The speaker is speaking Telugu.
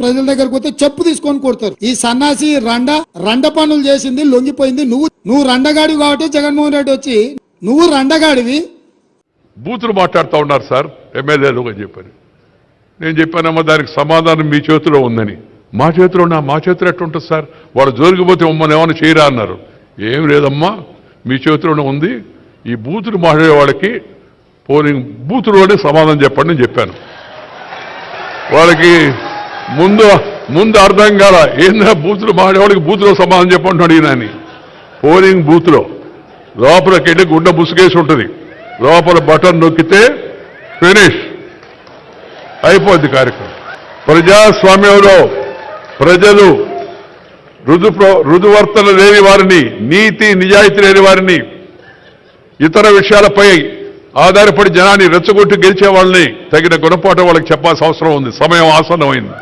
ప్రజల దగ్గరకు పోతే చెప్పు తీసుకొని కొడతారు. ఈ సన్నాసి రండ పనులు చేసింది లొంగిపోయింది. నువ్వు రండగాడివి కాబట్టి జగన్మోహన్ రెడ్డి వచ్చి నువ్వు రండగాడివి బూతులు మాట్లాడుతూ ఉన్నారు సార్ ఎమ్మెల్యేలు అని చెప్పారు. నేను చెప్పానమ్మా దానికి సమాధానం మీ చేతిలో ఉందని. మా చేతిలో ఎట్లుంటుంది సార్? వాళ్ళు జోలికిపోతే మమ్మల్ని ఏమైనా చేయరా అన్నారు. ఏం లేదమ్మా మీ చేతిలోనే ఉంది. ఈ బూతులు మాట్లాడే వాళ్ళకి పోలింగ్ బూతులోనే సమాధానం చెప్పండి అని చెప్పాను. వాళ్ళకి ముందు అర్థం కాల. ఏందా బూతులు మాట్లాడేవాడికి బూతులో సమాధానం చెప్పండి అడిగినాని. పోలింగ్ బూత్లో లోపలికి వెళ్ళి గుండె ముసుగేసి ఉంటుంది. లోపల బటన్ నొక్కితే ఫినిష్ అయిపోద్ది కార్యక్రమం. ప్రజాస్వామ్యంలో ప్రజలు రుజువర్తన లేని వారిని, నీతి నిజాయితీ లేని వారిని, ఇతర విషయాలపై ఆధారపడి జనాన్ని రెచ్చగొట్టి గెలిచే వాళ్ళని తగిన గుణపాఠం వాళ్ళకి చెప్పాల్సిన అవసరం ఉంది. సమయం ఆసన్నమైంది.